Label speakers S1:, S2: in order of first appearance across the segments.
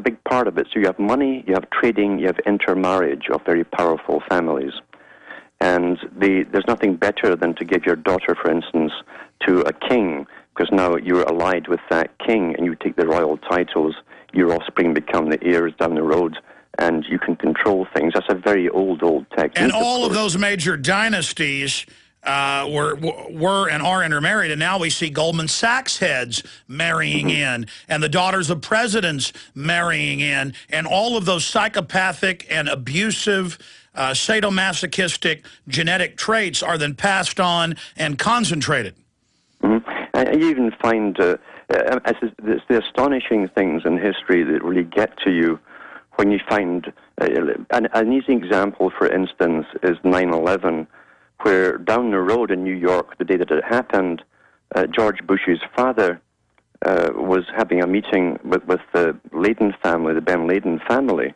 S1: big part of it. So you have money, you have trading, you have intermarriage of very powerful families. And there's nothing better than to give your daughter, for instance, to a king, because now you're allied with that king and you take the royal titles, your offspring become the heirs down the road, and you can control things. That's a very old technique.
S2: And all of those major dynasties were and are intermarried, and now we see Goldman Sachs heads marrying in, and the daughters of presidents marrying in, and all of those psychopathic and abusive, sadomasochistic genetic traits are then passed on and concentrated.
S1: And you even find it's the astonishing things in history that really get to you when you find an easy example, for instance, is 9/11, where down the road in New York, the day that it happened, George Bush's father was having a meeting with the Laden family, the Ben Laden family,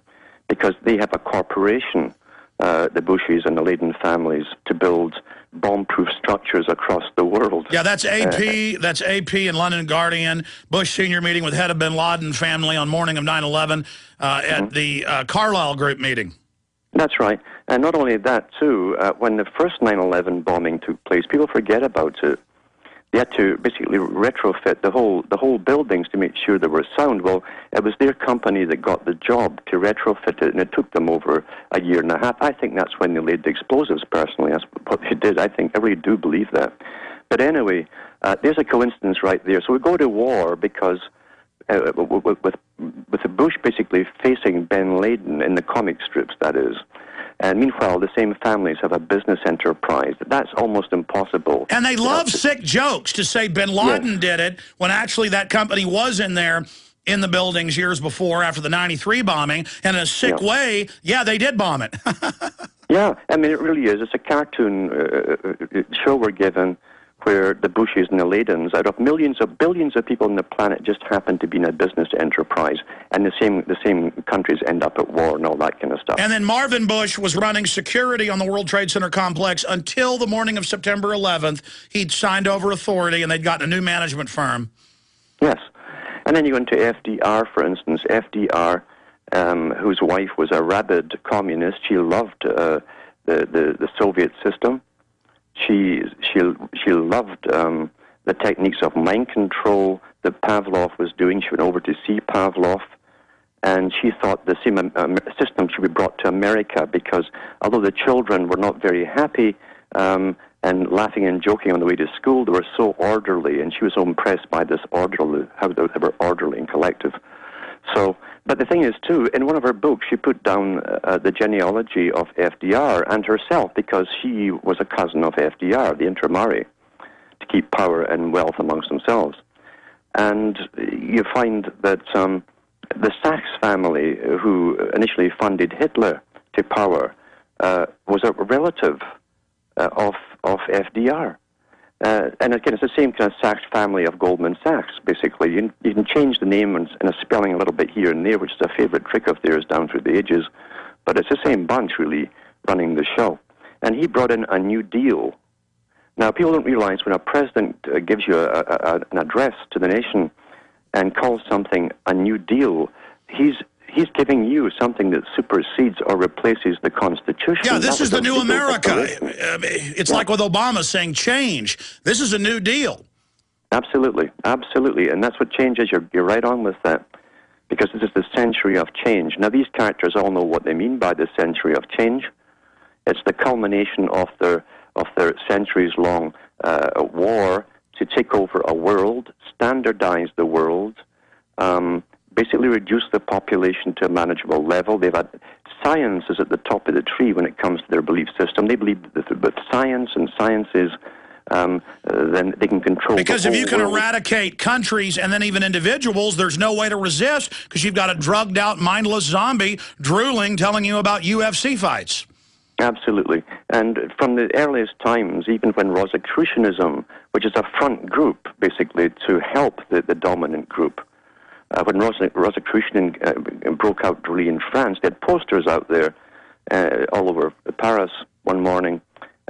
S1: because they have a corporation, the Bushes and the Laden families, to build bomb-proof structures across the world.
S2: Yeah, that's AP. That's AP and London Guardian. Bush Sr. meeting with head of bin Laden family on morning of 9/11 at the Carlyle Group meeting. That's
S1: right. And not only that, too, when the first 9/11 bombing took place, people forget about it. They had to basically retrofit the whole buildings to make sure they were sound. Well, it was their company that got the job to retrofit it, and it took them over a year and a half. I think that's when they laid the explosives, personally. That's what they did. I really do believe that. But anyway, there's a coincidence right there. So we go to war because with the Bush basically facing Ben Laden in the comic strips, that is. And meanwhile, the same families have a business enterprise. That's almost impossible.
S2: And they love sick jokes to say bin Laden did it, when actually that company was in there in the buildings years before, after the 93 bombing. And in a sick way, they did bomb it.
S1: Yeah, I mean, it really is. It's a cartoon show we're given where the Bushes and the Ladens, out of millions of billions of people on the planet, just happen to be in a business enterprise, and the same countries end up at war and all that kind of stuff.
S2: And then Marvin Bush was running security on the World Trade Center complex until the morning of September 11th. He'd signed over authority, and they'd gotten a new management firm.
S1: Yes. And then you go into FDR, for instance. FDR, whose wife was a rabid communist, she loved the Soviet system. She loved the techniques of mind control that Pavlov was doing. She went over to see Pavlov, and she thought the same system should be brought to America, because although the children were not very happy and laughing and joking on the way to school, they were so orderly, and she was so impressed by this orderly, how they were orderly and collective. So, but the thing is, too, in one of her books, she put down the genealogy of FDR and herself, because she was a cousin of FDR, the intermarry, to keep power and wealth amongst themselves. And you find that the Sachs family, who initially funded Hitler to power, was a relative of FDR. And again, it's the same kind of Sachs family of Goldman Sachs, basically. You can change the name and a spelling a little bit here and there, which is a favorite trick of theirs down through the ages. But it's the same bunch, really, running the show. And he brought in a New Deal. Now, people don't realize when a president gives you an address to the nation and calls something a New Deal, he's giving you something that supersedes or replaces the Constitution.
S2: Yeah, this is the new America. It's like with Obama saying change. This is a new deal.
S1: Absolutely, absolutely. And that's what changes. You're right on with that, because this is the century of change. Now, these characters all know what they mean by the century of change. It's the culmination of their centuries-long war to take over a world, standardize the world, basically reduce the population to a manageable level. Science is at the top of the tree when it comes to their belief system. They believe that with science and sciences, then they can control
S2: because
S1: the
S2: if
S1: whole
S2: you can
S1: world.
S2: Eradicate countries and then even individuals, there's no way to resist, because you've got a drugged-out, mindless zombie drooling, telling you about UFC fights.
S1: Absolutely. And from the earliest times, even when Rosicrucianism, which is a front group, basically, to help the dominant group, when Rosicrucian broke out really in France, they had posters out there all over Paris one morning,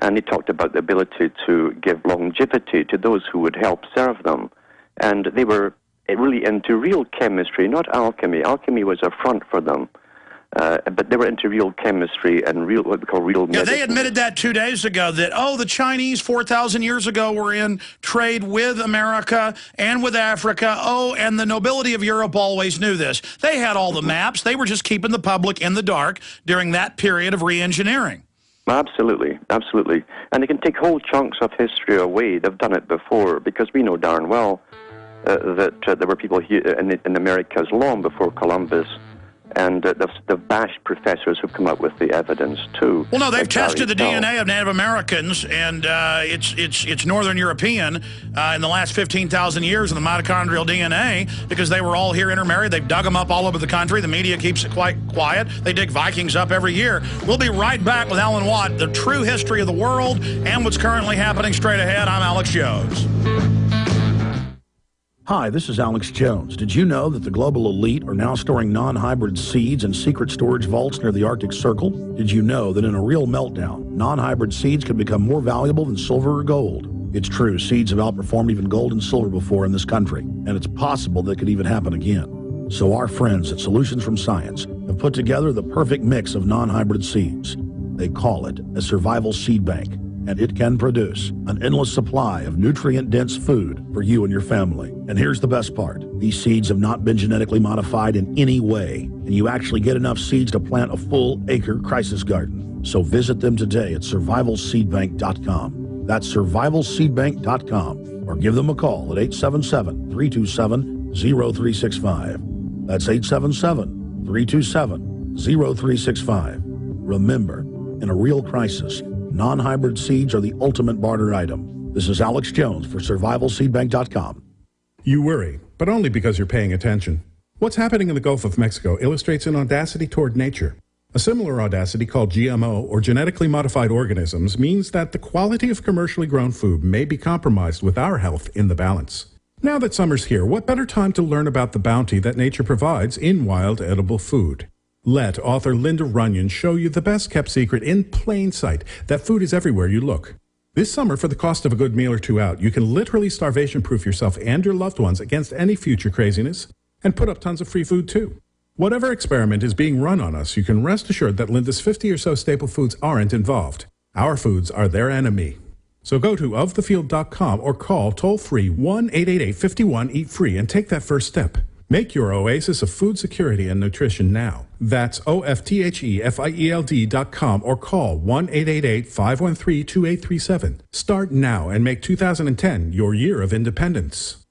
S1: and they talked about the ability to give longevity to those who would help serve them. And they were really into real chemistry, not alchemy. Alchemy was a front for them. But they were into real chemistry and real, what we call real medicine.
S2: Yeah, they admitted that 2 days ago, that, oh, the Chinese 4,000 years ago were in trade with America and with Africa. Oh, and the nobility of Europe always knew this. They had all the maps. They were just keeping the public in the dark during that period of re-engineering. Absolutely,
S1: absolutely. And they can take whole chunks of history away. They've done it before, because we know darn well that there were people here in Americas long before Columbus. And the bashed professors who've come up with the evidence, too.
S2: Well, no, they've tested the DNA of Native Americans, and it's Northern European in the last 15,000 years in the mitochondrial DNA, because they were all here intermarried. They've dug them up all over the country. The media keeps it quite quiet. They dig Vikings up every year. We'll be right back with Alan Watt, the true history of the world and what's currently happening straight ahead. I'm Alex Jones.
S3: Hi, this is Alex Jones. Did you know that the global elite are now storing non-hybrid seeds in secret storage vaults near the Arctic Circle? Did you know that in a real meltdown, non-hybrid seeds can become more valuable than silver or gold? It's true, seeds have outperformed even gold and silver before in this country, and it's possible that could even happen again. So our friends at Solutions from Science have put together the perfect mix of non-hybrid seeds. They call it a survival seed bank, and it can produce an endless supply of nutrient-dense food for you and your family. And here's the best part. These seeds have not been genetically modified in any way, and you actually get enough seeds to plant a full-acre crisis garden. So visit them today at survivalseedbank.com. That's survivalseedbank.com, or give them a call at 877-327-0365. That's 877-327-0365. Remember, in a real crisis, non-hybrid seeds are the ultimate barter item. This is Alex Jones for survivalseedbank.com.
S4: You worry, but only because you're paying attention. What's happening in the Gulf of Mexico illustrates an audacity toward nature. A similar audacity called GMO, or genetically modified organisms, means that the quality of commercially grown food may be compromised with our health in the balance. Now that summer's here, what better time to learn about the bounty that nature provides in wild edible food? Let author Linda Runyon show you the best-kept secret in plain sight, that food is everywhere you look. This summer, for the cost of a good meal or two out, you can literally starvation-proof yourself and your loved ones against any future craziness, and put up tons of free food, too. Whatever experiment is being run on us, you can rest assured that Linda's 50 or so staple foods aren't involved. Our foods are their enemy. So go to ofthefield.com or call toll-free 1-888-51-EAT-FREE and take that first step. Make your oasis of food security and nutrition now. That's OFTHEFIELD.com or call 1-888-513-2837. Start now and make 2010 your year of independence.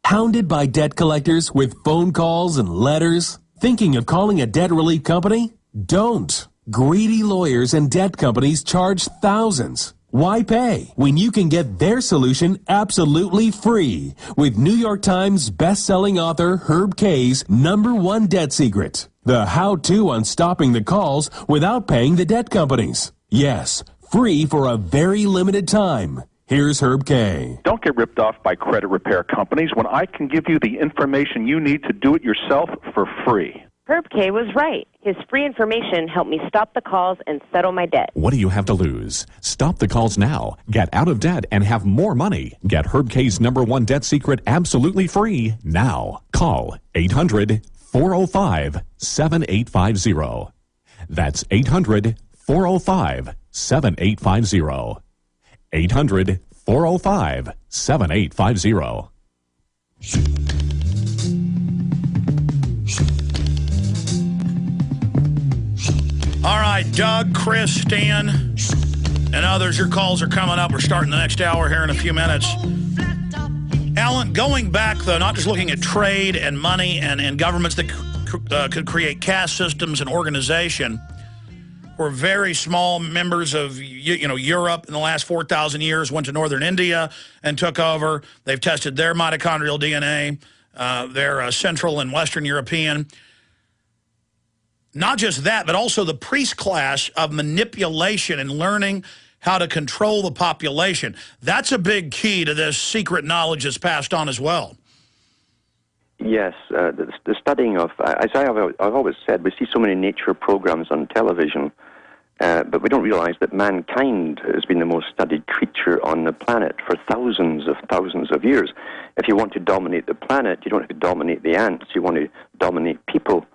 S5: Hounded by debt collectors with phone calls and letters? Thinking of calling a debt relief company? Don't. Greedy lawyers and debt companies charge thousands. Why pay when you can get their solution absolutely free with New York Times best-selling author Herb Kay's #1 debt secret, the how-to on stopping the calls without paying the debt companies. Yes, free for a very limited time. Here's Herb Kay.
S6: Don't get ripped off by credit repair companies when I can give you the information you need to do it yourself for free.
S7: Herb K was right. His free information helped me stop the calls and settle my debt.
S8: What do you have to lose? Stop the calls now. Get out of debt and have more money. Get Herb K's #1 debt secret absolutely free now. Call 800-405-7850. That's 800-405-7850. 800-405-7850.
S2: All right, Doug, Chris, Stan, and others, your calls are coming up. We're starting the next hour here in a few minutes. Alan, going back, though, not just looking at trade and money and governments that could create caste systems and organization, were very small members of Europe in the last 4,000 years, went to northern India and took over. They've tested their mitochondrial DNA, their Central and Western European. Not just that, but also the priest class of manipulation and learning how to control the population. That's a big key to this secret knowledge that's passed on as well.
S1: Yes, the studying of, as I've always said, we see so many nature programs on television, But we don't realize that mankind has been the most studied creature on the planet for thousands of years. If you want to dominate the planet, you don't have to dominate the ants. You want to dominate people.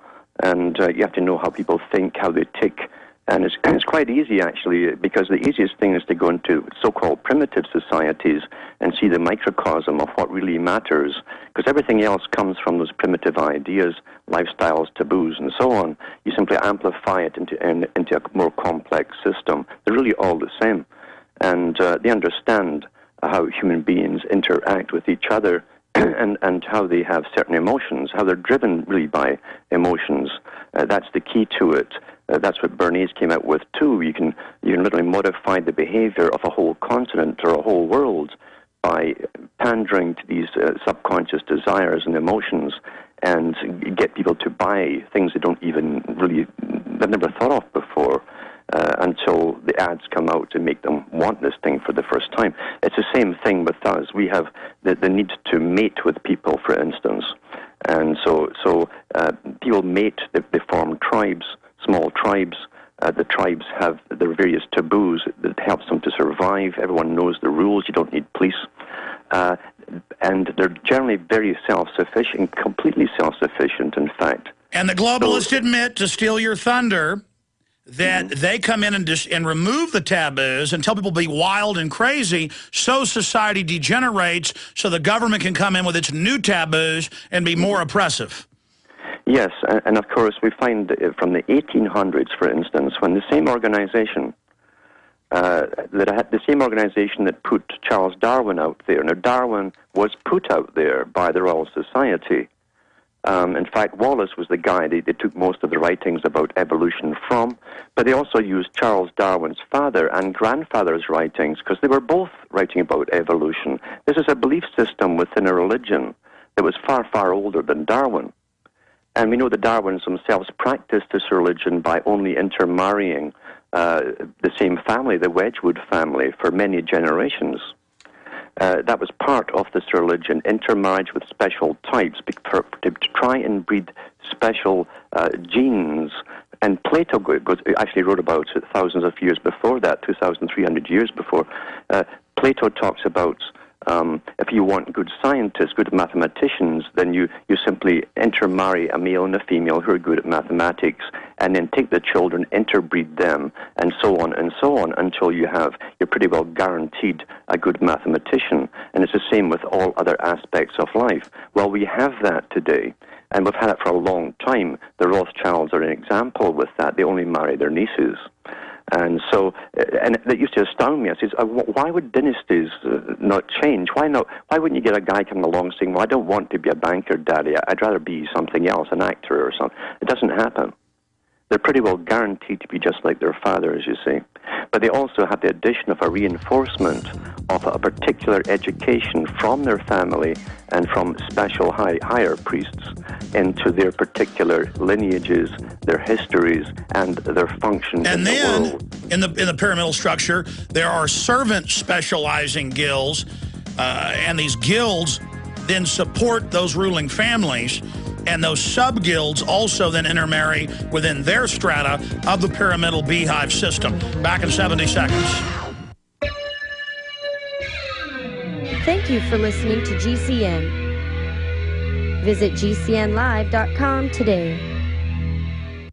S1: And you have to know how people think, how they tick. And it's quite easy, actually, because the easiest thing is to go into so-called primitive societies and see the microcosm of what really matters, because everything else comes from those primitive ideas, lifestyles, taboos, and so on. You simply amplify it into a more complex system. They're really all the same. And they understand how human beings interact with each other and how they have certain emotions, how they're driven really by emotions. That's the key to it. That's what Bernays came out with too. You can literally modify the behavior of a whole continent or a whole world by pandering to these subconscious desires and emotions, and get people to buy things they don't even they've never thought of before, until the ads come out to make them want this thing for the first time. It's the same thing with us. We have the need to mate with people, for instance, and so people mate. They form tribes. Small tribes. The tribes have their various taboos that helps them to survive. Everyone knows the rules. You don't need police. And they're generally very self-sufficient, completely self-sufficient, in fact.
S2: And the globalists admit, to steal your thunder, that they come in and remove the taboos and tell people to be wild and crazy, so society degenerates, so the government can come in with its new taboos and be more oppressive.
S1: Yes, and of course we find from the 1800s, for instance, when the same organization that put Charles Darwin out there. Now, Darwin was put out there by the Royal Society. In fact, Wallace was the guy they took most of the writings about evolution from, but they also used Charles Darwin's father and grandfather's writings, because they were both writing about evolution. This is a belief system within a religion that was far, far older than Darwin. And we know the Darwins themselves practiced this religion by only intermarrying the same family, the Wedgwood family, for many generations. That was part of this religion, intermarriage with special types to try and breed special genes. And Plato actually wrote about it thousands of years before that, 2,300 years before. Plato talks about if you want good scientists, good mathematicians, then you simply intermarry a male and a female who are good at mathematics, and then take the children, interbreed them, and so on until you're pretty well guaranteed a good mathematician. And it's the same with all other aspects of life. Well, we have that today, and we've had it for a long time. The Rothschilds are an example with that. They only marry their nieces. And so, and that used to astound me. I said, why would dynasties not change? Why not? Why wouldn't you get a guy coming along saying, well, I don't want to be a banker, Daddy. I'd rather be something else, an actor or something. It doesn't happen. They're pretty well guaranteed to be just like their fathers, you see. But they also have the addition of a reinforcement of a particular education from their family and from special higher priests into their particular lineages, their histories, and their function in the world.
S2: And then, in the pyramidal structure, there are servant specializing guilds, and these guilds then support those ruling families. And those sub-guilds also then intermarry within their strata of the pyramidal beehive system. Back in 70 seconds.
S9: Thank you for listening to GCN. Visit GCNlive.com today.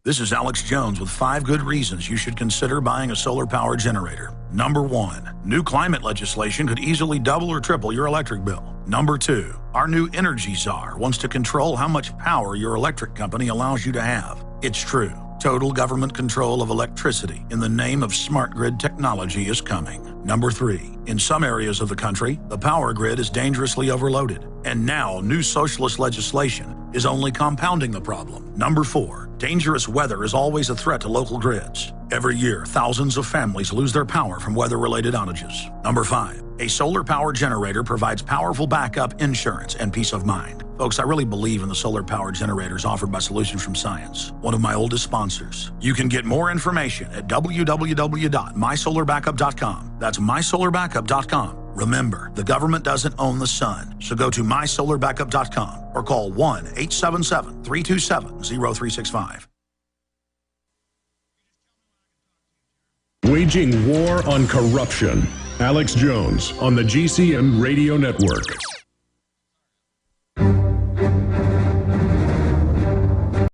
S3: This is Alex Jones with 5 good reasons you should consider buying a solar power generator. Number 1, new climate legislation could easily double or triple your electric bill. Number 2, our new energy czar wants to control how much power your electric company allows you to have. It's true. Total government control of electricity in the name of smart grid technology is coming. Number 3, in some areas of the country, the power grid is dangerously overloaded. And now new socialist legislation is only compounding the problem. Number 4, dangerous weather is always a threat to local grids. Every year, thousands of families lose their power from weather-related outages. Number 5, a solar power generator provides powerful backup insurance and peace of mind. Folks, I really believe in the solar power generators offered by Solutions from Science, one of my oldest sponsors. You can get more information at www.mysolarbackup.com. That's mysolarbackup.com. Remember, the government doesn't own the sun, so go to mysolarbackup.com or call 1-877-327-0365.
S10: Waging war on corruption. Alex Jones on the GCN Radio Network.